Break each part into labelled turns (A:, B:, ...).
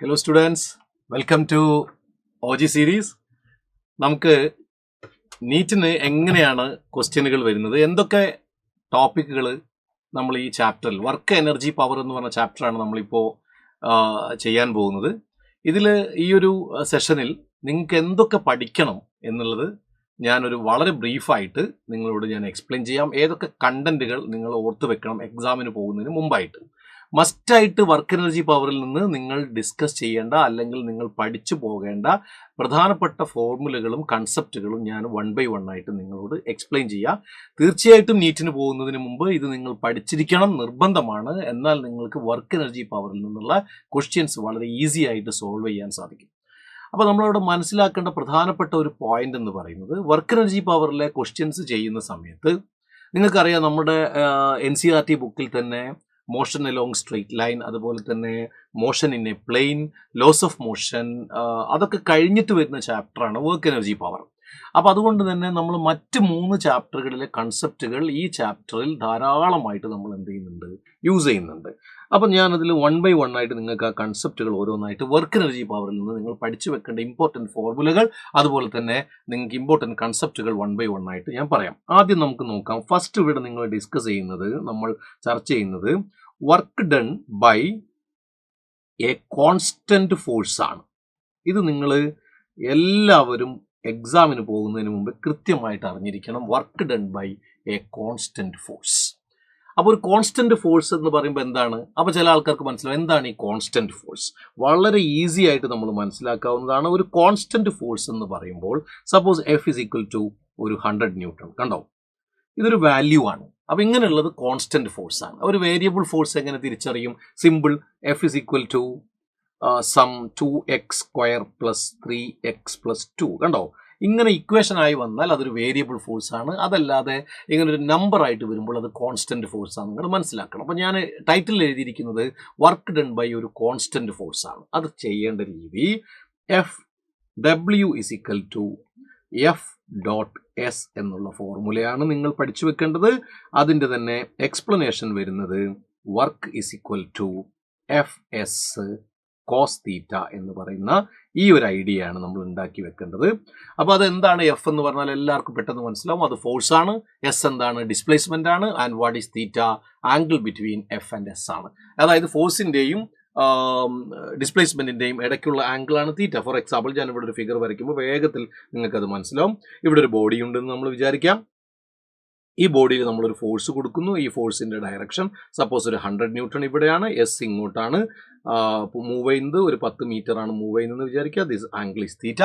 A: Hello students, welcome to OG series. നമുക്ക് നീറ്റിന് എങ്ങനെയാണ് ക്വസ്റ്റ്യനുകൾ വരുന്നത്, എന്തൊക്കെ ടോപ്പിക്കുകൾ നമ്മൾ ഈ ചാപ്റ്ററിൽ വർക്ക് എനർജി പവർ എന്ന് പറഞ്ഞ ചാപ്റ്ററാണ് നമ്മളിപ്പോൾ ചെയ്യാൻ പോകുന്നത്. ഇതിൽ ഈ ഒരു സെഷനിൽ നിങ്ങൾക്ക് എന്തൊക്കെ പഠിക്കണം എന്നുള്ളത് ഞാനൊരു വളരെ ബ്രീഫായിട്ട് നിങ്ങളോട് ഞാൻ എക്സ്പ്ലെയിൻ ചെയ്യാം. ഏതൊക്കെ കണ്ടന്റുകൾ നിങ്ങൾ ഓർത്ത് വെക്കണം എക്സാമിന് പോകുന്നതിന് മുമ്പായിട്ട്. മസ്റ്റായിട്ട് വർക്ക് എനർജി പവറിൽ നിന്ന് നിങ്ങൾ ഡിസ്കസ് ചെയ്യേണ്ട അല്ലെങ്കിൽ നിങ്ങൾ പഠിച്ചു പോകേണ്ട പ്രധാനപ്പെട്ട ഫോർമുലകളും കൺസെപ്റ്റുകളും ഞാൻ 1 by 1 ആയിട്ട് നിങ്ങളോട് എക്സ്പ്ലെയിൻ ചെയ്യാം. തീർച്ചയായിട്ടും നീറ്റിന് പോകുന്നതിന് മുമ്പ് ഇത് നിങ്ങൾ പഠിച്ചിരിക്കണം, നിർബന്ധമാണ്. എന്നാൽ നിങ്ങൾക്ക് വർക്ക് എനർജി പവറിൽ നിന്നുള്ള ക്വസ്റ്റ്യൻസ് വളരെ ഈസി ആയിട്ട് സോൾവ് ചെയ്യാൻ സാധിക്കും. അപ്പോൾ നമ്മളവിടെ മനസ്സിലാക്കേണ്ട പ്രധാനപ്പെട്ട ഒരു പോയിന്റ് എന്ന് പറയുന്നത്, വർക്ക് എനർജി പവറിലെ ക്വസ്റ്റ്യൻസ് ചെയ്യുന്ന സമയത്ത് നിങ്ങൾക്കറിയാം, നമ്മുടെ NCERT ബുക്കിൽ തന്നെ മോഷൻ എലോങ് സ്ട്രെയിറ്റ് ലൈൻ, അതുപോലെ തന്നെ motion in a plane, laws of motion, അതൊക്കെ കഴിഞ്ഞിട്ട് വരുന്ന ചാപ്റ്ററാണ് വർക്ക് എനർജി പവർ. അപ്പോൾ അതുകൊണ്ട് തന്നെ നമ്മൾ മറ്റ് 3 ചാപ്റ്ററുകളിലെ കൺസെപ്റ്റുകൾ ഈ ചാപ്റ്ററിൽ ധാരാളമായിട്ട് നമ്മൾ എന്ത് ചെയ്യുന്നുണ്ട്, യൂസ് ചെയ്യുന്നുണ്ട്. അപ്പം ഞാനതിൽ 1 by 1 ആയിട്ട് നിങ്ങൾക്ക് ആ കൺസെപ്റ്റുകൾ ഓരോന്നായിട്ട് വർക്ക് എനർജി പവറിൽ നിന്ന് നിങ്ങൾ പഠിച്ചു വെക്കേണ്ട ഇമ്പോർട്ടൻറ്റ് ഫോർമുലകൾ, അതുപോലെ തന്നെ നിങ്ങൾക്ക് ഇമ്പോർട്ടൻറ്റ് കൺസെപ്റ്റുകൾ 1 by 1 ആയിട്ട് ഞാൻ പറയാം. ആദ്യം നമുക്ക് നോക്കാം. ഫസ്റ്റ് ഇവിടെ നിങ്ങൾ ഡിസ്കസ് ചെയ്യുന്നത്, നമ്മൾ ചർച്ച ചെയ്യുന്നത് work done by a constant force ആണ്. ഇത് നിങ്ങൾ എല്ലാവരും എക്സാമിന് പോകുന്നതിന് മുമ്പ് കൃത്യമായിട്ട് അറിഞ്ഞിരിക്കണം. Work done by a constant force. അപ്പോൾ ഒരു കോൺസ്റ്റന്റ് ഫോഴ്സ് എന്ന് പറയുമ്പോൾ എന്താണ്? അപ്പോൾ ചില ആൾക്കാർക്ക് മനസ്സിലാവും എന്താണ് ഈ കോൺസ്റ്റന്റ് ഫോഴ്സ്. വളരെ ഈസി ആയിട്ട് നമ്മൾ മനസ്സിലാക്കാവുന്നതാണ്. ഒരു കോൺസ്റ്റന്റ് ഫോഴ്സ് എന്ന് പറയുമ്പോൾ, suppose F is equal to ഒരു 100 ന്യൂട്ടൺ, കണ്ടോ? ഇതൊരു വാല്യൂ ആണ്. അപ്പോൾ ഇങ്ങനെയുള്ളത് കോൺസ്റ്റന്റ് ഫോഴ്സ് ആണ്. ഒരു വേരിയബിൾ ഫോഴ്സ് എങ്ങനെ തിരിച്ചറിയും? Simple. F is equal to some 2x square plus 3x plus 2, കണ്ടോ? ഇങ്ങനെ ഇക്വേഷൻ ആയി വന്നാൽ അതൊരു വേരിയബിൾ ഫോഴ്സ് ആണ്. അതല്ലാതെ ഇങ്ങനെ ഒരു നമ്പർ ആയിട്ട് വരുമ്പോൾ അത് കോൺസ്റ്റന്റ് ഫോഴ്സ് ആണ്. നിങ്ങൾ മനസ്സിലാക്കണം. അപ്പോൾ ഞാൻ ടൈറ്റിൽ എഴുതിയിരിക്കുന്നത് വർക്ക് ഡൺ ബൈ ഒരു കോൺസ്റ്റന്റ് ഫോഴ്സ് ആണ്. അത് ചെയ്യേണ്ട രീതി, FW is equal to F.S എന്നുള്ള ഫോർമുലയാണ് നിങ്ങൾ പഠിച്ചു വെക്കേണ്ടത്. അതിൻ്റെ തന്നെ എക്സ്പ്ലനേഷൻ വരുന്നത് work is equal to FS cos theta എന്ന് പറയുന്ന ഈ ഒരു ഐഡിയ ആണ് നമ്മൾ ഉണ്ടാക്കി വെക്കേണ്ടത്. അപ്പോൾ അതെന്താണ്? എഫ് എന്ന് പറഞ്ഞാൽ എല്ലാവർക്കും പെട്ടെന്ന് മനസ്സിലാവും, അത് ഫോഴ്സ് ആണ്. എസ് എന്താണ്? ഡിസ്പ്ലേസ്മെന്റ് ആണ്. And what is theta? Angle between F and S ആണ്. അതായത് ഫോഴ്സിൻ്റെയും ഡിസ്പ്ലേസ്മെന്റിൻ്റെയും ഇടയ്ക്കുള്ള ആംഗിളാണ് തീറ്റ. ഫോർ എക്സാമ്പിൾ, ഞാൻ ഇവിടെ ഒരു ഫിഗർ വരയ്ക്കുമ്പോൾ വേഗത്തിൽ നിങ്ങൾക്കത് മനസ്സിലാവും. ഇവിടെ ഒരു ബോഡി ഉണ്ടെന്ന് നമ്മൾ വിചാരിക്കാം. ഈ ബോഡിയിൽ നമ്മളൊരു ഫോഴ്സ് കൊടുക്കുന്നു. ഈ ഫോഴ്സിൻ്റെ ഡയറക്ഷൻ സപ്പോസ് ഒരു 100 ന്യൂട്ടൺ ഇവിടെയാണ്, എസ് ഇങ്ങോട്ടാണ് മൂവ് ചെയ്യുന്നത്. ഒരു 10 മീറ്റർ ആണ് മൂവ് ചെയ്യുന്നതെന്ന് വിചാരിക്കുക. This angle is theta.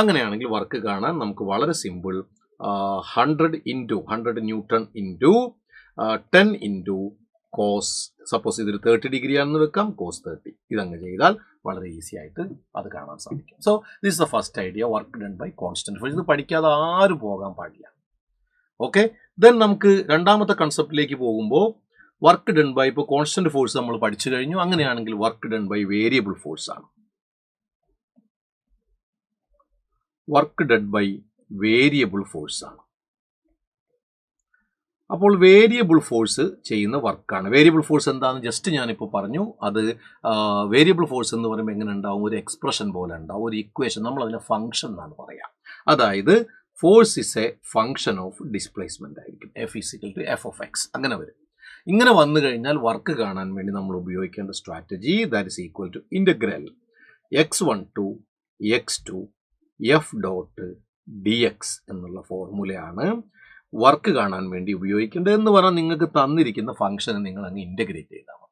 A: അങ്ങനെയാണെങ്കിൽ വർക്ക് കാണാൻ നമുക്ക് വളരെ simple. 100 newton into 10 into cos, suppose ഇതൊരു 30 ഡിഗ്രി ആണെന്ന് വെക്കാം, കോസ് 30. ഇതങ്ങ് ചെയ്താൽ വളരെ ഈസി ആയിട്ട് അത് കാണാൻ സാധിക്കും. So this is the first idea, work done by constant force. ഇത് പഠിക്കാതെ ആരും പോകാൻ പാടില്ല. ഓക്കെ, ദെൻ നമുക്ക് രണ്ടാമത്തെ കൺസെപ്റ്റിലേക്ക് പോകുമ്പോൾ, വർക്ക് ഡൺ ബൈ, ഇപ്പോൾ കോൺസ്റ്റന്റ് ഫോഴ്സ് നമ്മൾ പഠിച്ചു കഴിഞ്ഞു. അങ്ങനെയാണെങ്കിൽ work done by variable force ആണ്. Work done by variable force ആണ്. അപ്പോൾ വേരിയബിൾ ഫോഴ്സ് ചെയ്യുന്ന വർക്കാണ്. വേരിയബിൾ ഫോഴ്സ് എന്താണെന്ന് ജസ്റ്റ് ഞാനിപ്പോൾ പറഞ്ഞു. അത് വേരിയബിൾ ഫോഴ്സ് എന്ന് പറയുമ്പോൾ എങ്ങനെ ഉണ്ടാവും? ഒരു എക്സ്പ്രഷൻ പോലെ ഉണ്ടാവും, ഒരു ഇക്വേഷൻ. നമ്മൾ അതിനെ ഫംഗ്ഷൻ എന്നാണ് പറയുക. അതായത് force is A function of displacement ആയിരിക്കും. F is equal to F of X അങ്ങനെ വരും. ഇങ്ങനെ വന്നു കഴിഞ്ഞാൽ വർക്ക് കാണാൻ വേണ്ടി നമ്മൾ ഉപയോഗിക്കേണ്ട strategy, that is equal to integral x1 to x2 F.dx എന്നുള്ള ഫോർമുലയാണ് വർക്ക് കാണാൻ വേണ്ടി ഉപയോഗിക്കേണ്ടത്. എന്ന് പറഞ്ഞാൽ നിങ്ങൾക്ക് തന്നിരിക്കുന്ന ഫംഗ്ഷനെ നിങ്ങൾ അങ്ങ് ഇൻ്റഗ്രേറ്റ് ചെയ്താൽ മതി.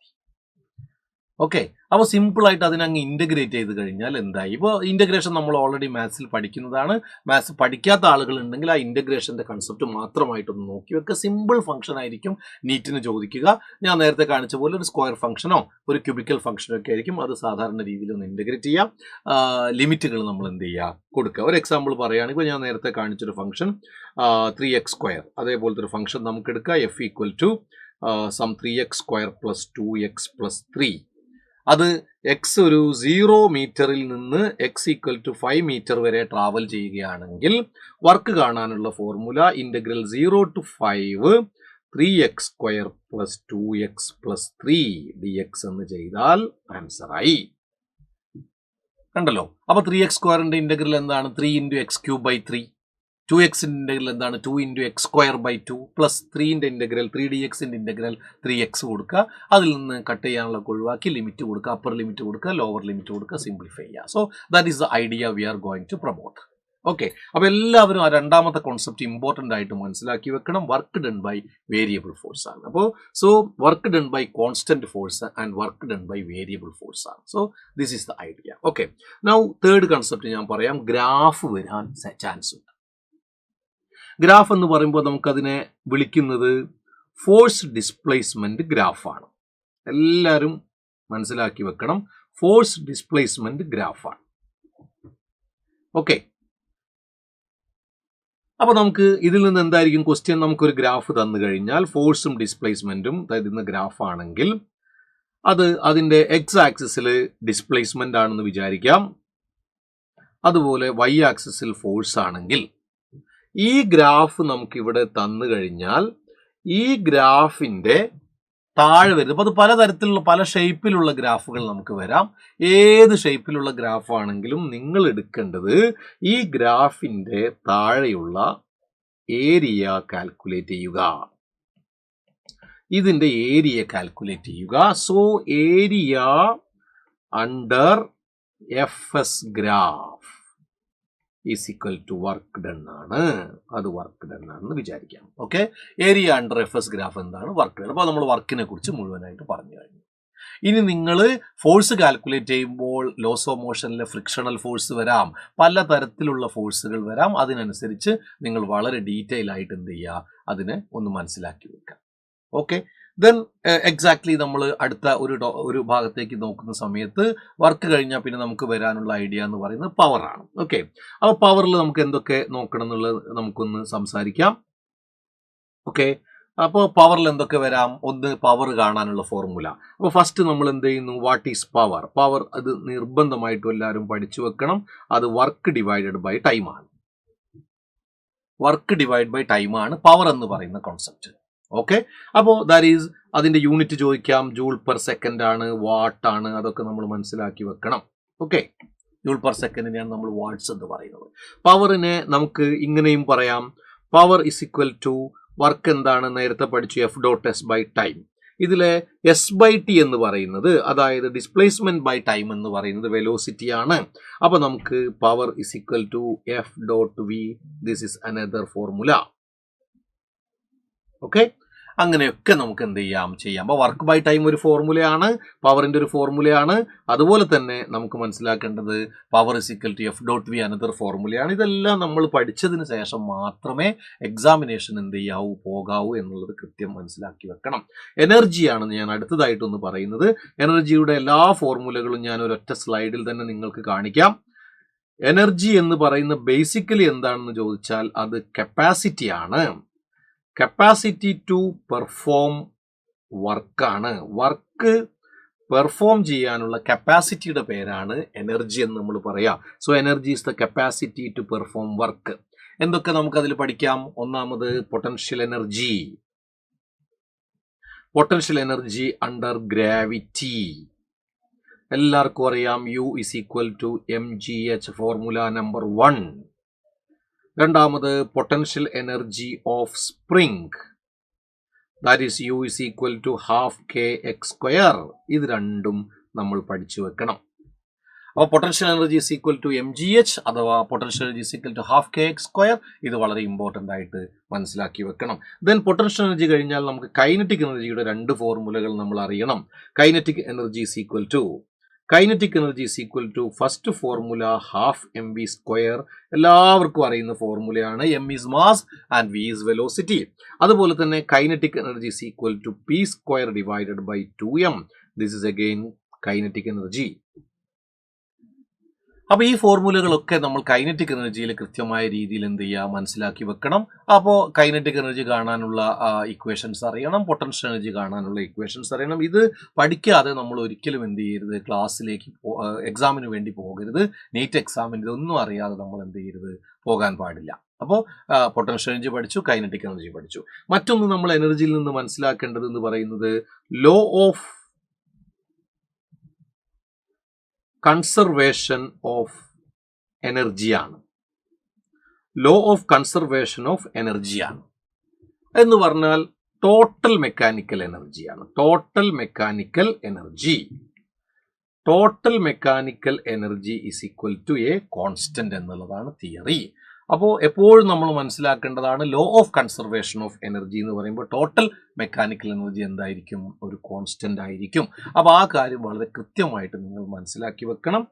A: ഓക്കെ, അപ്പോൾ സിമ്പിളായിട്ട് അതിനങ്ങ് ഇൻ്റഗ്രേറ്റ് ചെയ്ത് കഴിഞ്ഞാൽ എന്തായി? ഇപ്പോൾ ഇൻ്റഗ്രേഷൻ നമ്മൾ ഓൾറെഡി മാത്സിൽ പഠിക്കുന്നതാണ്. മാത്സ് പഠിക്കാത്ത ആളുകൾ ഉണ്ടെങ്കിൽ ആ ഇൻ്റഗ്രേഷൻ്റെ കൺസെപ്റ്റ് മാത്രമായിട്ടൊന്ന് നോക്കി വെക്കുക. സിമ്പിൾ ഫംഗ്ഷൻ ആയിരിക്കും നീറ്റിന് ചോദിക്കുക. ഞാൻ നേരത്തെ കാണിച്ച പോലെ ഒരു സ്ക്വയർ ഫംഗ്ഷനോ ഒരു ക്യൂബിക്കൽ ഫംഗ്ഷനോ ഒക്കെ ആയിരിക്കും. അത് സാധാരണ രീതിയിൽ ഒന്ന് ഇൻ്റഗ്രേറ്റ് ചെയ്യാം. ലിമിറ്റുകൾ നമ്മൾ എന്ത് ചെയ്യുക, കൊടുക്കുക. ഒരു എക്സാമ്പിൾ പറയുകയാണെങ്കിൽ, ഇപ്പോൾ ഞാൻ നേരത്തെ കാണിച്ചൊരു ഫംഗ്ഷൻ 3x സ്ക്വയർ, അതേപോലത്തെ ഒരു ഫംഗ്ഷൻ നമുക്ക് എടുക്കുക. F equal to sum 3x square plus 2x plus 3. അത് എക്സ് ഒരു 0 മീറ്ററിൽ നിന്ന് x ഈക്വൽ ടു 5 മീറ്റർ വരെ ട്രാവൽ ചെയ്യുകയാണെങ്കിൽ വർക്ക് കാണാനുള്ള formula integral 0 to 5 3x square plus 2x plus 3 dx എന്ന് ചെയ്താൽ ആൻസറായി. കണ്ടല്ലോ. അപ്പോൾ 3x² ഇൻ്റഗ്രൽ എന്താണ്? 3 × x³/3. 2x ഇൻ്റഗ്രൽ എന്താണ്? 2 × x²/2 plus 3 integral 3dx integral 3x കൊടുക്കുക. അതിൽ നിന്ന് കട്ട് ചെയ്യാനുള്ള ഒഴിവാക്കി ലിമിറ്റ് കൊടുക്കുക, അപ്പർ ലിമിറ്റ് കൊടുക്കുക, ലോവർ ലിമിറ്റ് കൊടുക്കുക, സിംപ്ലിഫൈ ചെയ്യുക. So that is the idea we are going to promote. Okay, അപ്പോൾ എല്ലാവരും ആ രണ്ടാമത്തെ കോൺസെപ്റ്റ് ഇമ്പോർട്ടൻ്റ് ആയിട്ട് മനസ്സിലാക്കി വെക്കണം. Work done by variable force ആണ്. അപ്പോൾ so work done by constant force and work done by variable force ആണ്. So this is the idea. Okay, now third concept ഞാൻ പറയാം. ഗ്രാഫ് വരാൻ ചാൻസ് ഉണ്ട്. ഗ്രാഫ് എന്ന് പറയുമ്പോൾ നമുക്കതിനെ വിളിക്കുന്നത് ഫോഴ്സ് ഡിസ്പ്ലേസ്മെന്റ് ഗ്രാഫാണ്. എല്ലാവരും മനസ്സിലാക്കി വെക്കണം, ഫോഴ്സ് ഡിസ്പ്ലേസ്മെന്റ് ഗ്രാഫാണ്. ഓക്കെ, അപ്പോൾ നമുക്ക് ഇതിൽ നിന്ന് എന്തായിരിക്കും ക്വസ്റ്റ്യൻ? നമുക്കൊരു ഗ്രാഫ് തന്നു കഴിഞ്ഞാൽ ഫോഴ്സും ഡിസ്പ്ലേസ്മെന്റും തരുന്ന ഗ്രാഫാണെങ്കിൽ അത് അതിൻ്റെ എക്സ് ആക്സിസിൽ ഡിസ്പ്ലേസ്മെന്റ് ആണെന്ന് വിചാരിക്കാം. അതുപോലെ വൈ ആക്സിസിൽ ഫോഴ്സ് ആണെങ്കിൽ ഈ ഗ്രാഫ് നമുക്കിവിടെ തന്നു കഴിഞ്ഞാൽ ഈ ഗ്രാഫിൻ്റെ താഴെ വരുന്നത്, അപ്പോൾ അത് പലതരത്തിലുള്ള പല ഷേപ്പിലുള്ള ഗ്രാഫുകൾ നമുക്ക് വരാം. ഏത് ഷേപ്പിലുള്ള ഗ്രാഫാണെങ്കിലും നിങ്ങൾ എടുക്കേണ്ടത് ഈ ഗ്രാഫിൻ്റെ താഴെയുള്ള ഏരിയ കാൽക്കുലേറ്റ് ചെയ്യുക. ഇതിൻ്റെ ഏരിയ കാൽക്കുലേറ്റ് ചെയ്യുക. So area under F S graph is equal to work done ആണ്. അത് വർക്ക് ഡൺ ആണെന്ന് വിചാരിക്കാം. ഓക്കെ, ഏരിയ അണ്ടർ എഫ്എസ് ഗ്രാഫ് എന്താണ്? Work done. അപ്പോൾ നമ്മൾ വർക്കിനെ കുറിച്ച് മുഴുവനായിട്ട് പറഞ്ഞു കഴിഞ്ഞു. ഇനി നിങ്ങൾ ഫോഴ്സ് കാൽക്കുലേറ്റ് ചെയ്യുമ്പോൾ ലോസ് ഓഫ് മോഷനിലെ ഫ്രിക്ഷണൽ ഫോഴ്സ് വരാം, പല തരത്തിലുള്ള ഫോഴ്സുകൾ വരാം. അതിനനുസരിച്ച് നിങ്ങൾ വളരെ ഡീറ്റെയിൽ ആയിട്ട് എന്ത് ചെയ്യുക, അതിനെ ഒന്ന് മനസ്സിലാക്കി വെക്കുക. ഓക്കെ, ദെൻ എക്സാക്ട്ലി നമ്മൾ അടുത്ത ഒരു ഭാഗത്തേക്ക് നോക്കുന്ന സമയത്ത് വർക്ക് കഴിഞ്ഞാൽ പിന്നെ നമുക്ക് വരാനുള്ള ഐഡിയ എന്ന് പറയുന്നത് പവറാണ്. ഓക്കെ, അപ്പോൾ പവറിൽ നമുക്ക് എന്തൊക്കെ നോക്കണം എന്നുള്ളത് നമുക്കൊന്ന് സംസാരിക്കാം. ഓക്കെ, അപ്പോൾ പവറിൽ എന്തൊക്കെ വരാം? ഒന്ന്, പവർ കാണാനുള്ള ഫോർമുല. അപ്പോൾ ഫസ്റ്റ് നമ്മൾ എന്ത് ചെയ്യുന്നു? What is power? പവർ അത് നിർബന്ധമായിട്ടും എല്ലാവരും പഠിച്ചു വെക്കണം. അത് വർക്ക് ഡിവൈഡഡ് ബൈ ടൈമാണ്. വർക്ക് ഡിവൈഡ് ബൈ ടൈമാണ് പവർ എന്ന് പറയുന്ന കോൺസെപ്റ്റ്. ഓക്കെ, അപ്പോൾ ദാറ്റ് ഈസ് അതിൻ്റെ യൂണിറ്റ് ചോദിക്കാം. ജൂൾ പെർ സെക്കൻഡ് ആണ്, വാട്ട് ആണ്, അതൊക്കെ നമ്മൾ മനസ്സിലാക്കി വെക്കണം. ഓക്കെ, ജൂൾ പെർ സെക്കൻഡിനെയാണ് നമ്മൾ വാട്ട്സ് എന്ന് പറയുന്നത്. പവറിനെ നമുക്ക് ഇങ്ങനെയും പറയാം, power is equal to work എന്താണ്? നേരത്തെ പഠിച്ചു, F dot S by time. ഇതിലെ എസ് ബൈ ടി എന്ന് പറയുന്നത്, അതായത് ഡിസ്പ്ലേസ്മെന്റ് ബൈ ടൈം എന്ന് പറയുന്നത് വെലോസിറ്റി ആണ്. അപ്പോൾ നമുക്ക് power is equal to F dot V. This is another formula. Okay, അങ്ങനെയൊക്കെ നമുക്ക് എന്ത് ചെയ്യാം? അപ്പോൾ വർക്ക് ബൈ ടൈം ഒരു ഫോർമുലയാണ്, പവറിൻ്റെ ഒരു ഫോർമുലയാണ്. അതുപോലെ തന്നെ നമുക്ക് മനസ്സിലാക്കേണ്ടത് power is equal to F dot V another ഫോർമുലയാണ്. ഇതെല്ലാം നമ്മൾ പഠിച്ചതിന് ശേഷം മാത്രമേ എക്സാമിനേഷൻ എന്ത് ചെയ്യാവൂ, പോകാവൂ എന്നുള്ളത് കൃത്യം മനസ്സിലാക്കി വെക്കണം. എനർജിയാണ് ഞാൻ അടുത്തതായിട്ടൊന്ന് പറയുന്നത്. എനർജിയുടെ എല്ലാ ഫോർമുലകളും ഞാൻ ഒരൊറ്റ സ്ലൈഡിൽ തന്നെ നിങ്ങൾക്ക് കാണിക്കാം. എനർജി എന്ന് പറയുന്ന ബേസിക്കലി എന്താണെന്ന് ചോദിച്ചാൽ അത് കപ്പാസിറ്റി ആണ്. കപ്പാസിറ്റി ടു പെർഫോം വർക്കാണ്. വർക്ക് പെർഫോം ചെയ്യാനുള്ള കപ്പാസിറ്റിയുടെ പേരാണ് എനർജി എന്ന് നമ്മൾ പറയാം. So energy is the capacity to perform work. എന്തൊക്കെ നമുക്കതിൽ പഠിക്കാം? ഒന്നാമത് potential energy. Potential energy under gravity എല്ലാവർക്കും അറിയാം. U is equal to mgh, formula number 1. രണ്ടാമത് potential energy of spring, that is U is equal to half kx². ഇത് രണ്ടും നമ്മൾ പഠിച്ചു വെക്കണം. അപ്പോൾ potential energy is equal to mgh അഥവാ potential energy is equal to half kx². ഇത് വളരെ ഇമ്പോർട്ടൻ്റ് ആയിട്ട് മനസ്സിലാക്കി വെക്കണം. ദെൻ പൊട്ടൻഷ്യൽ എനർജി കഴിഞ്ഞാൽ നമുക്ക് കൈനറ്റിക് എനർജിയുടെ രണ്ട് ഫോർമുലകൾ നമ്മൾ അറിയണം. Kinetic energy is equal to first formula half mv². എല്ലാവർക്കും അറിയുന്ന ഫോർമുലയാണ്. m is mass and v is velocity. അതുപോലെ തന്നെ kinetic energy is equal to p² divided by 2m. This is again kinetic energy. അപ്പോൾ ഈ ഫോർമുലകളൊക്കെ നമ്മൾ കൈനറ്റിക് എനർജിയിൽ കൃത്യമായ രീതിയിൽ എന്ത് ചെയ്യുക, മനസ്സിലാക്കി വെക്കണം. അപ്പോൾ കൈനറ്റിക് എനർജി കാണാനുള്ള ഇക്വേഷൻസ് അറിയണം, പൊട്ടൻഷ്യൽ എനർജി കാണാനുള്ള ഇക്വേഷൻസ് അറിയണം. ഇത് പഠിക്കാതെ നമ്മൾ ഒരിക്കലും എന്ത് ചെയ്യരുത്, ക്ലാസ്സിലേക്ക് എക്സാമിന് വേണ്ടി പോകരുത്. നീറ്റ് എക്സാമിന് ഇതൊന്നും അറിയാതെ നമ്മൾ എന്ത് ചെയ്യരുത്, പോകാൻ പാടില്ല. അപ്പോൾ പൊട്ടൻഷ്യൽ എനർജി പഠിച്ചു, കൈനറ്റിക് എനർജി പഠിച്ചു. മറ്റൊന്ന് നമ്മൾ എനർജിയിൽ നിന്ന് മനസ്സിലാക്കേണ്ടത് എന്ന് പറയുന്നത് ലോ ഓഫ് കൺസർവേഷൻ ഓഫ് എനർജിയാണ്. ലോ ഓഫ് കൺസർവേഷൻ ഓഫ് എനർജിയാണ് എന്ന് പറഞ്ഞാൽ ടോട്ടൽ മെക്കാനിക്കൽ എനർജിയാണ്. Total mechanical energy is equal to a constant എന്നുള്ളതാണ് തിയറി. അപ്പോൾ എപ്പോഴും നമ്മൾ മനസ്സിലാക്കേണ്ടതാണ് law of conservation of energy എന്ന് പറയുമ്പോൾ ടോട്ടൽ മെക്കാനിക്കൽ എനർജി എന്തായിരിക്കും? ഒരു കോൺസ്റ്റന്റ് ആയിരിക്കും. അപ്പോൾ ആ കാര്യം വളരെ കൃത്യമായിട്ട് നിങ്ങൾ മനസ്സിലാക്കി വെക്കണം.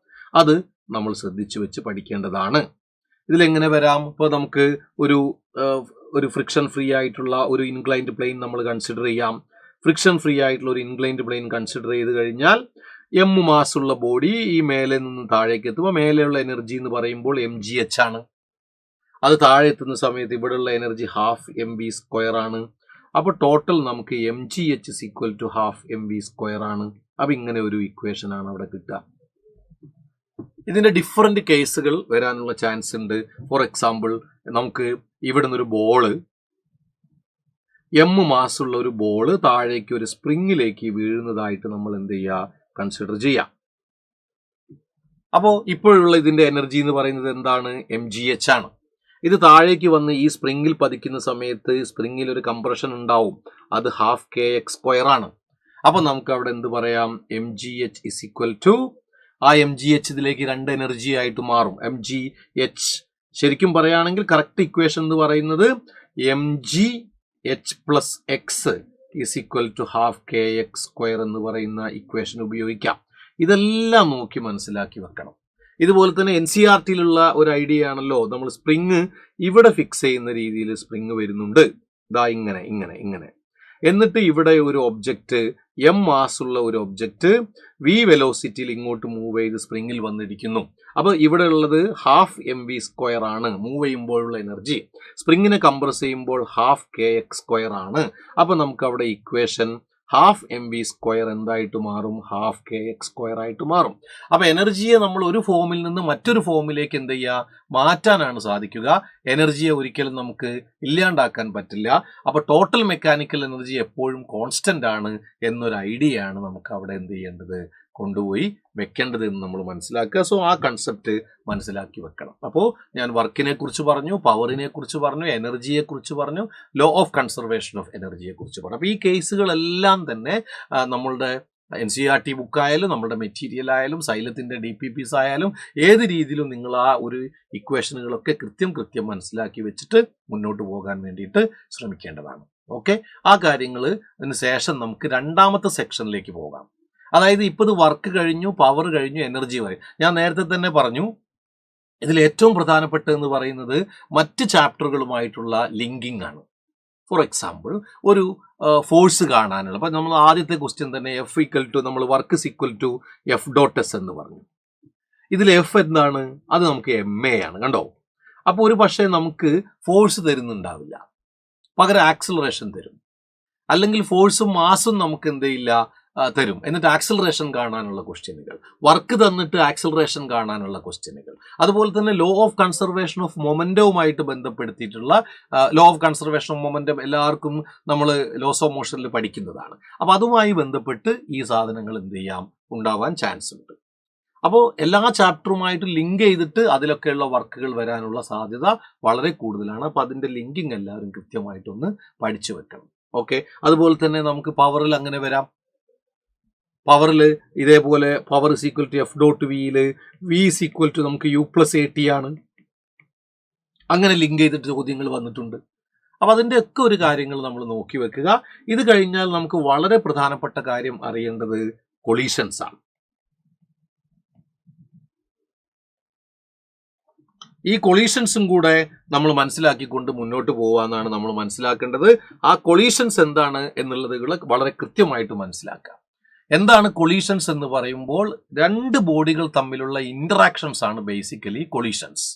A: അത് നമ്മൾ ശ്രദ്ധിച്ചു വെച്ച് പഠിക്കേണ്ടതാണ്. ഇതിലെങ്ങനെ വരാം? ഇപ്പോൾ നമുക്ക് ഒരു ഫ്രിക്ഷൻ ഫ്രീ ആയിട്ടുള്ള ഒരു ഇൻക്ലൈൻഡ് പ്ലെയിൻ നമ്മൾ കൺസിഡർ ചെയ്യാം. ഫ്രിക്ഷൻ ഫ്രീ ആയിട്ടുള്ള ഒരു ഇൻക്ലൈൻഡ് പ്ലെയിൻ കൺസിഡർ ചെയ്ത് കഴിഞ്ഞാൽ എം മാസ് ഉള്ള ബോഡി ഈ മേലെ നിന്ന് താഴേക്ക് എത്തുമ്പോൾ മേലെയുള്ള എനർജി എന്ന് പറയുമ്പോൾ mgh ആണ്. അത് താഴെ എത്തുന്ന സമയത്ത് ഇവിടെയുള്ള എനർജി ഹാഫ് mv² ആണ്. അപ്പോൾ ടോട്ടൽ നമുക്ക് mgh is equal to half mv² ആണ്. അപ്പം ഇങ്ങനെ ഒരു ഇക്വേഷൻ ആണ് അവിടെ കിട്ടുക. ഇതിന്റെ ഡിഫറെന്റ് കേസുകൾ വരാനുള്ള ചാൻസ് ഉണ്ട്. ഫോർ എക്സാമ്പിൾ, നമുക്ക് ഇവിടെ നിന്നൊരു ബോള് മാസ് ഉള്ള ഒരു ബോള് താഴേക്ക് ഒരു സ്പ്രിങ്ങിലേക്ക് വീഴുന്നതായിട്ട് നമ്മൾ എന്ത് ചെയ്യുക? കൺസിഡർ ചെയ്യാം. അപ്പോൾ ഇപ്പോഴുള്ള ഇതിന്റെ എനർജി എന്ന് പറയുന്നത് എന്താണ്? mgh ആണ്. ഇത് താഴേക്ക് വന്ന് ഈ സ്പ്രിങ്ങിൽ പതിക്കുന്ന സമയത്ത് സ്പ്രിങ്ങിൽ ഒരു കംപ്രഷൻ ഉണ്ടാവും. അത് ഹാഫ് kx² ആണ്. അപ്പൊ നമുക്ക് അവിടെ എന്ത് പറയാം? mgh is equal to ആ mgh ഇതിലേക്ക് രണ്ട് എനർജി ആയിട്ട് മാറും. mgh ശരിക്കും പറയുകയാണെങ്കിൽ കറക്റ്റ് ഇക്വേഷൻ എന്ന് പറയുന്നത് mgh plus x is equal to half kx² എന്ന് പറയുന്ന ഇക്വേഷൻ ഉപയോഗിക്കാം. ഇതെല്ലാം നോക്കി മനസ്സിലാക്കി വെക്കണം. ഇതുപോലെ തന്നെ NCERT-യിലുള്ള ഒരു ഐഡിയ ആണല്ലോ, നമ്മൾ സ്പ്രിങ് ഇവിടെ ഫിക്സ് ചെയ്യുന്ന രീതിയിൽ സ്പ്രിങ് വരുന്നുണ്ട്. ഇതാ ഇങ്ങനെ ഇങ്ങനെ ഇങ്ങനെ. എന്നിട്ട് ഇവിടെ ഒരു ഒബ്ജക്റ്റ് മാസ് ഉള്ള ഒരു ഒബ്ജക്റ്റ് v വെലോസിറ്റിയിൽ ഇങ്ങോട്ട് മൂവ് ചെയ്ത് സ്പ്രിങ്ങിൽ വന്നിരിക്കുന്നു. അപ്പോൾ ഇവിടെ ഉള്ളത് ഹാഫ് mv² ആണ് മൂവ് ചെയ്യുമ്പോഴുള്ള എനർജി. സ്പ്രിങ്ങിനെ കംപ്രസ് ചെയ്യുമ്പോൾ ഹാഫ് kx² ആണ്. അപ്പോൾ നമുക്ക് അവിടെ ഇക്വേഷൻ ഹാഫ് mv² എന്തായിട്ട് മാറും? ഹാഫ് kx² ആയിട്ട് മാറും. അപ്പൊ എനർജിയെ നമ്മൾ ഒരു ഫോമിൽ നിന്ന് മറ്റൊരു ഫോമിലേക്ക് എന്ത് ചെയ്യുക? മാറ്റാനാണ് സാധിക്കുക. എനർജിയെ ഒരിക്കലും നമുക്ക് ഇല്ലാണ്ടാക്കാൻ പറ്റില്ല. അപ്പൊ ടോട്ടൽ മെക്കാനിക്കൽ എനർജി എപ്പോഴും കോൺസ്റ്റന്റ് ആണ് എന്നൊരു ഐഡിയ ആണ് നമുക്ക് അവിടെ എന്ത് ചെയ്യേണ്ടത്? കൊണ്ടുപോയി വെക്കേണ്ടത് എന്ന് നമ്മൾ മനസ്സിലാക്കുക. സോ ആ കൺസെപ്റ്റ് മനസ്സിലാക്കി വെക്കണം. അപ്പോൾ ഞാൻ വർക്കിനെ കുറിച്ച് പറഞ്ഞു, പവറിനെ കുറിച്ച് പറഞ്ഞു, എനർജിയെ കുറിച്ച് പറഞ്ഞു, ലോ ഓഫ് കൺസർവേഷൻ ഓഫ് എനർജിയെ കുറിച്ച് പറഞ്ഞു. അപ്പോൾ ഈ കേസുകളെല്ലാം തന്നെ നമ്മളുടെ NCERT ബുക്കായാലും നമ്മുടെ മെറ്റീരിയൽ ആയാലും സൈലത്തിൻ്റെ DPPs ആയാലും ഏത് രീതിയിലും നിങ്ങൾ ആ ഒരു ഇക്വേഷനുകളൊക്കെ കൃത്യം മനസ്സിലാക്കി വെച്ചിട്ട് മുന്നോട്ട് പോകാൻ വേണ്ടിയിട്ട് ശ്രമിക്കേണ്ടതാണ്. ഓക്കെ, ആ കാര്യങ്ങൾ അതിന് ശേഷം നമുക്ക് രണ്ടാമത്തെ സെക്ഷനിലേക്ക് പോകാം. അതായത് ഇപ്പോൾ ഇത് വർക്ക് കഴിഞ്ഞു, പവർ കഴിഞ്ഞു, എനർജി വരെ. ഞാൻ നേരത്തെ തന്നെ പറഞ്ഞു, ഇതിൽ ഏറ്റവും പ്രധാനപ്പെട്ടതെന്ന് പറയുന്നത് മറ്റ് ചാപ്റ്ററുകളുമായിട്ടുള്ള ലിങ്കിങ് ആണ്. ഫോർ എക്സാമ്പിൾ, ഒരു ഫോഴ്സ് കാണാനുള്ള, അപ്പം നമ്മൾ ആദ്യത്തെ ക്വസ്റ്റ്യൻ തന്നെ F ഈക്വൽ ടു, നമ്മൾ work is equal to F.S എന്ന് പറഞ്ഞു. ഇതിൽ F എന്താണ്? അത് നമുക്ക് MA ആണ്. കണ്ടോ? അപ്പോൾ ഒരു പക്ഷേ നമുക്ക് ഫോഴ്സ് തരുന്നുണ്ടാവില്ല, പകരം ആക്സിലറേഷൻ തരും. അല്ലെങ്കിൽ ഫോഴ്സും മാസും നമുക്ക് എന്ത് ചെയ്യില്ല? തരും. എന്നിട്ട് ആക്സിലറേഷൻ കാണാനുള്ള ക്വസ്റ്റ്യനുകൾ, വർക്ക് തന്നിട്ട് ആക്സിലറേഷൻ കാണാനുള്ള ക്വസ്റ്റ്യനുകൾ. അതുപോലെ തന്നെ ലോ ഓഫ് കൺസർവേഷൻ ഓഫ് മൊമെന്റവുമായിട്ട് ബന്ധപ്പെടുത്തിയിട്ടുള്ള law of conservation of momentum എല്ലാവർക്കും നമ്മൾ ലോസ് ഓഫ് മോഷനിൽ പഠിക്കുന്നതാണ്. അപ്പോൾ അതുമായി ബന്ധപ്പെട്ട് ഈ സാധനങ്ങൾ എന്ത് ചെയ്യാം? ഉണ്ടാവാൻ ചാൻസ് ഉണ്ട്. അപ്പോൾ എല്ലാ ചാപ്റ്ററുമായിട്ട് ലിങ്ക് ചെയ്തിട്ട് അതിലൊക്കെയുള്ള വർക്കുകൾ വരാനുള്ള സാധ്യത വളരെ കൂടുതലാണ്. അപ്പോൾ അതിൻ്റെ ലിങ്കിങ് എല്ലാവരും കൃത്യമായിട്ടൊന്ന് പഠിച്ചു വെക്കണം. ഓക്കെ, അതുപോലെ തന്നെ നമുക്ക് പവറിൽ അങ്ങനെ വരാം. പവറിൽ ഇതേപോലെ power is equal to F.V V is equal to നമുക്ക് U+AT ആണ്. അങ്ങനെ ലിങ്ക് ചെയ്തിട്ട് ചോദ്യങ്ങൾ വന്നിട്ടുണ്ട്. അപ്പം അതിൻ്റെ ഒക്കെ ഒരു കാര്യങ്ങൾ നമ്മൾ നോക്കി വെക്കുക. ഇത് കഴിഞ്ഞാൽ നമുക്ക് വളരെ പ്രധാനപ്പെട്ട കാര്യം അറിയേണ്ടത് കൊളീഷൻസ് ആണ്. ഈ കൊളീഷൻസും കൂടെ നമ്മൾ മനസ്സിലാക്കിക്കൊണ്ട് മുന്നോട്ട് പോകാമെന്നാണ് നമ്മൾ മനസ്സിലാക്കേണ്ടത്. ആ കൊളീഷൻസ് എന്താണ് എന്നുള്ളത് വളരെ കൃത്യമായിട്ട് മനസ്സിലാക്കാം. എന്താണ് കൊളീഷൻസ് എന്ന് പറയുമ്പോൾ രണ്ട് ബോഡികൾ തമ്മിലുള്ള ഇന്ററാക്ഷൻസ് ആണ് ബേസിക്കലി കൊളീഷൻസ്.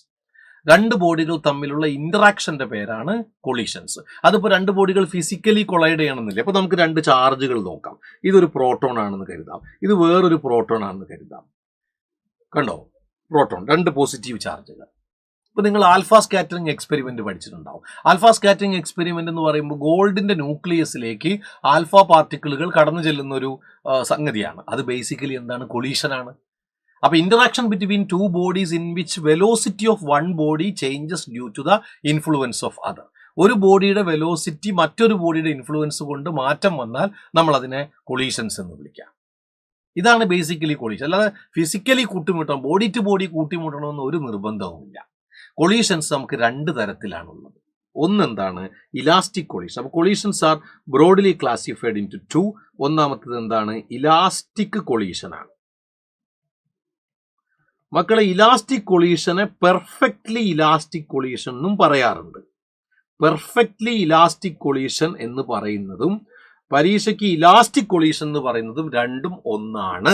A: രണ്ട് ബോഡികൾ തമ്മിലുള്ള ഇന്ററാക്ഷന്റെ പേരാണ് കൊളീഷൻസ്. അതിപ്പോൾ രണ്ട് ബോഡികൾ ഫിസിക്കലി കൊളൈഡ് ചെയ്യണമെന്നില്ല. അപ്പോൾ നമുക്ക് രണ്ട് ചാർജുകൾ നോക്കാം. ഇതൊരു പ്രോട്ടോൺ ആണെന്ന് കരുതാം, ഇത് വേറൊരു പ്രോട്ടോൺ ആണെന്ന് കരുതാം. കണ്ടോ? പ്രോട്ടോൺ, രണ്ട് പോസിറ്റീവ് ചാർജുകൾ. ഇപ്പോൾ നിങ്ങൾ ആൽഫ സ്കാറ്ററിംഗ് എക്സ്പെരിമെന്റ് പഠിച്ചിട്ടുണ്ടാവും. ആൽഫ സ്കാറ്ററിംഗ് എക്സ്പെരിമെന്റ് എന്ന് പറയുമ്പോൾ ഗോൾഡിന്റെ ന്യൂക്ലിയസിലേക്ക് ആൽഫ പാർട്ടിക്കിളുകൾ കടന്നു ചെല്ലുന്ന ഒരു സംഗതിയാണ്. അത് ബേസിക്കലി എന്താണ്? കൊളീഷനാണ്. അപ്പൊ interaction between two bodies in which velocity of one body changes due to the influence of other. ഒരു ബോഡിയുടെ വെലോസിറ്റി മറ്റൊരു ബോഡിയുടെ ഇൻഫ്ലുവൻസ് കൊണ്ട് മാറ്റം വന്നാൽ നമ്മൾ അതിനെ കൊളീഷൻസ് എന്ന് വിളിക്കാം. ഇതാണ് ബേസിക്കലി കൊളീഷൻ. അല്ലാതെ ഫിസിക്കലി കൂട്ടിമുട്ടണം, ബോഡി ടു ബോഡി കൂട്ടിമുട്ടണമെന്ന് ഒരു നിർബന്ധവുമില്ല. കൊളീഷൻസ് നമുക്ക് 2 തരത്തിലാണുള്ളത്. ഒന്നെന്താണ്? Elastic collision. അപ്പോൾ collisions are broadly classified into 2. ഒന്നാമത്തത് എന്താണ്? ഇലാസ്റ്റിക് കൊളീഷൻ ആണ്. മക്കളെ, ഇലാസ്റ്റിക് കൊളീഷനെ പെർഫെക്റ്റ്ലി ഇലാസ്റ്റിക് കൊളീഷൻ എന്നും പറയാറുണ്ട്. പെർഫെക്റ്റ്ലി ഇലാസ്റ്റിക് കൊളീഷൻ എന്ന് പറയുന്നതും പരീക്ഷയ്ക്ക് ഇലാസ്റ്റിക് കൊളീഷൻ എന്ന് പറയുന്നതും രണ്ടും ഒന്നാണ്.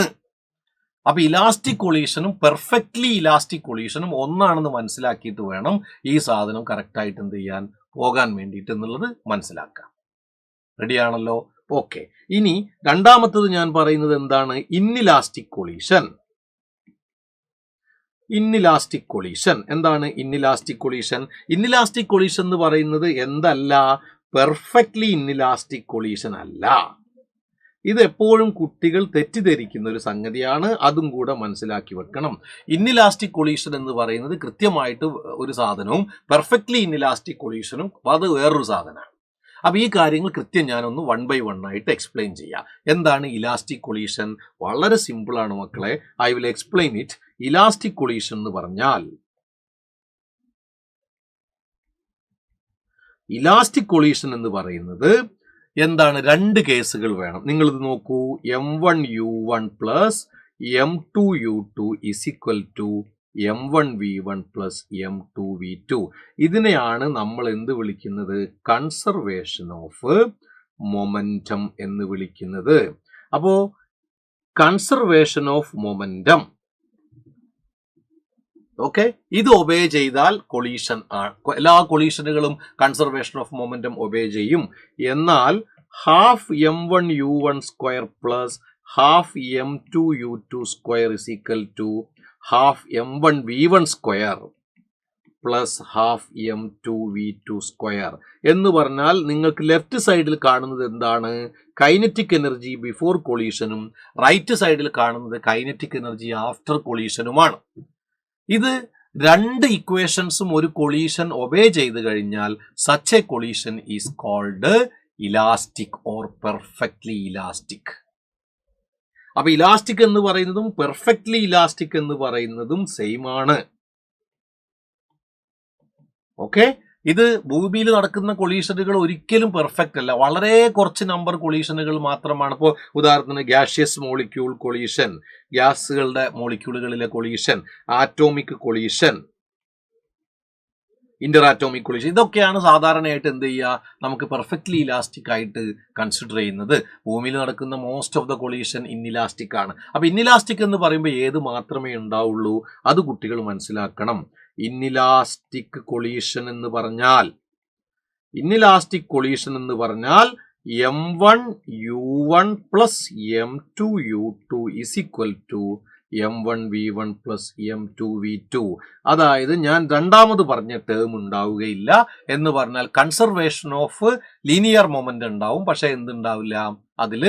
A: അപ്പൊ ഇലാസ്റ്റിക് കൊളീഷനും പെർഫെക്റ്റ്ലി ഇലാസ്റ്റിക് കൊളീഷനും ഒന്നാണെന്ന് മനസ്സിലാക്കിയിട്ട് വേണം ഈ സാധനം കറക്റ്റായിട്ട് എന്ത് ചെയ്യാൻ പോകാൻ വേണ്ടിയിട്ട് എന്നുള്ളത് മനസ്സിലാക്കാം. റെഡിയാണല്ലോ? ഓക്കെ. ഇനി രണ്ടാമത്തത് ഞാൻ പറയുന്നത് എന്താണ്? Inelastic collision. ഇന്നിലാസ്റ്റിക് കൊളീഷൻ എന്താണ്? ഇന്നിലാസ്റ്റിക് കൊളീഷൻ എന്ന് പറയുന്നത് എന്തല്ല? പെർഫെക്റ്റ്ലി ഇന്നിലാസ്റ്റിക് കൊളീഷൻ അല്ല. ഇത് എപ്പോഴും കുട്ടികൾ തെറ്റിദ്ധരിക്കുന്ന ഒരു സംഗതിയാണ്. അതും കൂടെ മനസ്സിലാക്കി വെക്കണം. ഇന്നിലാസ്റ്റിക് കൊളീഷൻ എന്ന് പറയുന്നത് കൃത്യമായിട്ട് ഒരു സാധനവും പെർഫെക്റ്റ്ലി ഇന്നിലാസ്റ്റിക് കൊളീഷനും അത് വേറൊരു സാധനമാണ്. അപ്പൊ ഈ കാര്യങ്ങൾ കൃത്യം ഞാനൊന്ന് 1 by 1 ആയിട്ട് എക്സ്പ്ലെയിൻ ചെയ്യാം. എന്താണ് ഇലാസ്റ്റിക് കൊളീഷൻ? വളരെ സിമ്പിളാണ് മക്കളെ. I will explain it. Elastic collision എന്ന് പറഞ്ഞാൽ, ഇലാസ്റ്റിക് കൊളീഷൻ എന്ന് പറയുന്നത് എന്താണ്? 2 കേസുകൾ വേണം. നിങ്ങളിത് നോക്കൂ. M1U1 plus M2U2 is equal to M1V1 plus M2V2. ഇതിനെയാണ് നമ്മൾ എന്ത് വിളിക്കുന്നത്? കൺസർവേഷൻ ഓഫ് മൊമെന്റം എന്ന് വിളിക്കുന്നത്. അപ്പോ കൺസർവേഷൻ ഓഫ് മൊമെന്റം, ഓക്കെ, ഇത് ഒബേ ചെയ്താൽ കൊളീഷൻ ആണ്. എല്ലാ കൊളീഷനുകളും കൺസർവേഷൻ ഓഫ് മൊമെന്റം ഒബേ ചെയ്യും. എന്നാൽ half M1U1 square plus half M2U2 square is equal to half M1V1 square plus half M2V2 square എന്ന് പറഞ്ഞാൽ നിങ്ങൾക്ക് ലെഫ്റ്റ് സൈഡിൽ കാണുന്നത് എന്താണ്? കൈനറ്റിക് എനർജി ബിഫോർ കൊളീഷനും റൈറ്റ് സൈഡിൽ കാണുന്നത് കൈനറ്റിക് എനർജി ആഫ്റ്റർ കൊളീഷനുമാണ്. ഇത് 2 ഇക്വേഷൻസും ഒരു കൊളീഷൻ ഒബേ ചെയ്ത് കഴിഞ്ഞാൽ such a collision is called elastic or perfectly elastic. അപ്പൊ ഇലാസ്റ്റിക് എന്ന് പറയുന്നതും പെർഫെക്റ്റ്ലി ഇലാസ്റ്റിക് എന്ന് പറയുന്നതും സെയിം ആണ്. ഓക്കെ. ഇത് ഭൂമിയിൽ നടക്കുന്ന കൊളീഷനുകൾ ഒരിക്കലും പെർഫെക്റ്റ് അല്ല. വളരെ കുറച്ച് നമ്പർ കൊളീഷനുകൾ മാത്രമാണ്. ഇപ്പോൾ ഉദാഹരണത്തിന് ഗ്യാഷ്യസ് മോളിക്യൂൾ കൊളീഷൻ, ഗ്യാസുകളുടെ മോളിക്യൂളുകളിലെ കൊളീഷൻ, atomic collision, inter atomic collision, ഇതൊക്കെയാണ് സാധാരണയായിട്ട് എന്ത് ചെയ്യുക നമുക്ക് പെർഫെക്റ്റ്ലി ഇലാസ്റ്റിക് ആയിട്ട് കൺസിഡർ ചെയ്യുന്നത്. ഭൂമിയിൽ നടക്കുന്ന most of the collision inelastic ആണ്. അപ്പൊ ഇന്നിലാസ്റ്റിക് എന്ന് പറയുമ്പോൾ ഏത് മാത്രമേ ഉണ്ടാവുള്ളൂ? അത് കുട്ടികൾ മനസ്സിലാക്കണം. ഇന്നിലാസ്റ്റിക് കൊളീഷൻ എന്ന് പറഞ്ഞാൽ M1U1 plus M2U2 is equal to M1V1 plus M2V2. അതായത് ഞാൻ രണ്ടാമത് പറഞ്ഞ ടേം ഉണ്ടാവുകയില്ല. എന്ന് പറഞ്ഞാൽ കൺസർവേഷൻ ഓഫ് ലീനിയർ മൊമെന്റ് ഉണ്ടാവും, പക്ഷെ എന്തുണ്ടാവില്ല? അതിൽ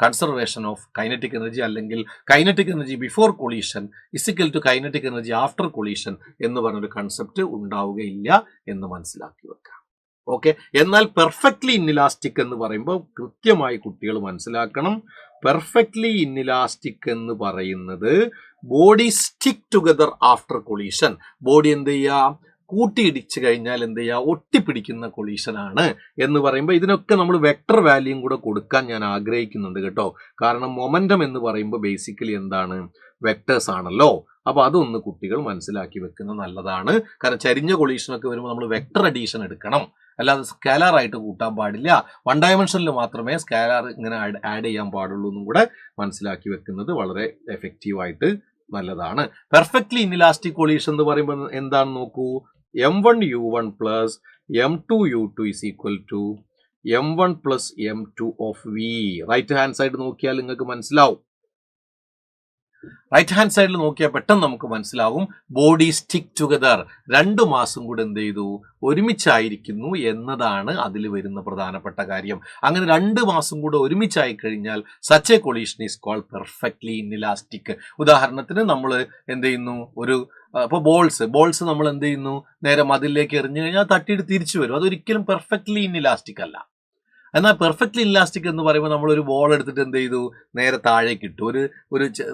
A: കൺസർവേഷൻ ഓഫ് കൈനറ്റിക് എനർജി അല്ലെങ്കിൽ kinetic energy before collision is equal to kinetic energy after collision എന്ന് പറഞ്ഞൊരു കൺസെപ്റ്റ് ഉണ്ടാവുകയില്ല എന്ന് മനസ്സിലാക്കി വെക്കാം. ഓക്കെ. എന്നാൽ പെർഫെക്റ്റ്ലി ഇന്നിലാസ്റ്റിക് എന്ന് പറയുമ്പോൾ കൃത്യമായി കുട്ടികൾ മനസ്സിലാക്കണം. പെർഫെക്റ്റ്ലി ഇന്നിലാസ്റ്റിക് എന്ന് പറയുന്നത് body stick together after collision. Body എന്ത് ചെയ്യുക? കൂട്ടിയിടിച്ചു കഴിഞ്ഞാൽ എന്ത് ചെയ്യുക? ഒട്ടിപ്പിടിക്കുന്ന കൊളീഷൻ ആണ് എന്ന് പറയുമ്പോൾ ഇതിനൊക്കെ നമ്മൾ വെക്ടർ വാല്യൂം കൂടെ കൊടുക്കാൻ ഞാൻ ആഗ്രഹിക്കുന്നുണ്ട് കേട്ടോ. കാരണം മൊമെന്റം എന്ന് പറയുമ്പോൾ ബേസിക്കലി എന്താണ്? വെക്ടേഴ്സ് ആണല്ലോ. അപ്പൊ അതൊന്ന് കുട്ടികൾ മനസ്സിലാക്കി വെക്കുന്നത് നല്ലതാണ്. കാരണം ചരിഞ്ഞ കൊളീഷനൊക്കെ വരുമ്പോൾ നമ്മൾ വെക്ടർ അഡീഷൻ എടുക്കണം, അല്ലാതെ സ്കാലാർ ആയിട്ട് കൂട്ടാൻ പാടില്ല. 1 ഡയമെൻഷനിൽ മാത്രമേ സ്കാലാർ ഇങ്ങനെ ആഡ് ചെയ്യാൻ പാടുള്ളൂ എന്നും കൂടെ മനസ്സിലാക്കി വെക്കുന്നത് വളരെ എഫക്റ്റീവായിട്ട് നല്ലതാണ്. പെർഫെക്റ്റ്ലി ഇന്നിലാസ്റ്റിക് കൊളീഷൻ എന്ന് പറയുമ്പോൾ എന്താണെന്ന് നോക്കൂ. M1U1 plus M2U2 is equal to M1 plus M2 of V. Right hand side നോക്കിയാൽ നിങ്ങൾക്ക് മനസ്സിലാവും. റൈറ്റ് ഹാൻഡ് സൈഡിൽ നോക്കിയാൽ പെട്ടെന്ന് നമുക്ക് മനസ്സിലാവും ബോഡി സ്റ്റിക്ക് ടുഗദർ, 2 മാസം കൂടെ എന്ത് ചെയ്തു, ഒരുമിച്ചായിരിക്കുന്നു എന്നതാണ് അതിൽ വരുന്ന പ്രധാനപ്പെട്ട കാര്യം. അങ്ങനെ 2 മാസം കൂടെ ഒരുമിച്ചായി കഴിഞ്ഞാൽ such a collision is called perfectly inelastic. ഉദാഹരണത്തിന് നമ്മൾ എന്ത് ചെയ്യുന്നു, ഇപ്പോൾ ബോൾസ് നമ്മൾ എന്ത് ചെയ്യുന്നു, നേരെ മതിലിലേക്ക് എറിഞ്ഞു കഴിഞ്ഞാൽ തട്ടിയിട്ട് തിരിച്ചു വരും. അതൊരിക്കലും പെർഫെക്റ്റ്ലി ഇൻഇലാസ്റ്റിക് അല്ല. എന്നാൽ പെർഫെക്റ്റ്ലി ഇലാസ്റ്റിക് എന്ന് പറയുമ്പോൾ നമ്മളൊരു ബോൾ എടുത്തിട്ട് എന്ത് ചെയ്തു, നേരെ താഴേക്ക് ഇട്ടു,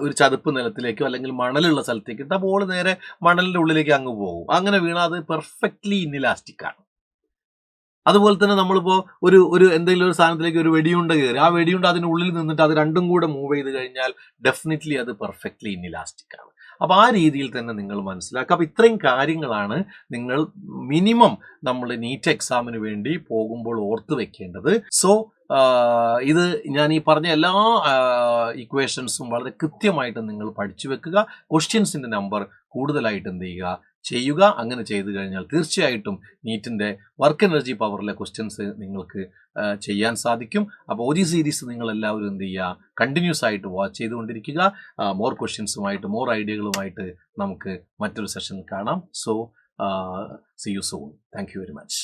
A: ഒരു ചതുപ്പ് നിലത്തിലേക്കോ അല്ലെങ്കിൽ മണലുള്ള സ്ഥലത്തേക്ക് ഇട്ട് ആ ബോൾ നേരെ മണലിന്റെ ഉള്ളിലേക്ക് അങ്ങ് പോകും. അങ്ങനെ വീണാൽ അത് പെർഫെക്റ്റ്ലി ഇൻഇലാസ്റ്റിക് ആണ്. അതുപോലെ തന്നെ നമ്മളിപ്പോൾ ഒരു എന്തെങ്കിലും ഒരു സാധനത്തിലേക്ക് ഒരു വെടിയുണ്ട കയറി, ആ വെടിയുണ്ട അതിനുള്ളിൽ നിന്നിട്ട് അത് രണ്ടും കൂടെ മൂവ് ചെയ്ത് കഴിഞ്ഞാൽ ഡെഫിനറ്റ്ലി അത് പെർഫെക്റ്റ്ലി ഇൻഇലാസ്റ്റിക് ആണ്. അപ്പോൾ ആ രീതിയിൽ തന്നെ നിങ്ങൾ മനസ്സിലാക്കുക. അപ്പോൾ ഇത്രയും കാര്യങ്ങളാണ് നിങ്ങൾ മിനിമം നമ്മൾ നീറ്റ് എക്സാമിന് വേണ്ടി പോകുമ്പോൾ ഓർത്ത് വെക്കേണ്ടത്. സോ ഇത് ഞാൻ ഈ പറഞ്ഞ എല്ലാ ഇക്വേഷൻസും വളരെ കൃത്യമായിട്ട് നിങ്ങൾ പഠിച്ചു വെക്കുക. ക്വസ്റ്റ്യൻസിൻ്റെ നമ്പർ കൂടുതലായിട്ട് എന്ത് ചെയ്യുക. അങ്ങനെ ചെയ്തു കഴിഞ്ഞാൽ തീർച്ചയായിട്ടും നീറ്റിൻ്റെ വർക്ക് എനർജി പവറിലെ ക്വസ്റ്റ്യൻസ് നിങ്ങൾക്ക് ചെയ്യാൻ സാധിക്കും. അപ്പോൾ OG സീരീസ് നിങ്ങൾ എല്ലാവരും എന്ത് ചെയ്യുക, കണ്ടിന്യൂസ് ആയിട്ട് വാച്ച് ചെയ്തുകൊണ്ടിരിക്കുക. മോർ ക്വസ്റ്റ്യൻസുമായിട്ട് മോർ ഐഡിയകളുമായിട്ട് നമുക്ക് മറ്റൊരു സെഷനിൽ കാണാം. So see you soon. Thank you very much.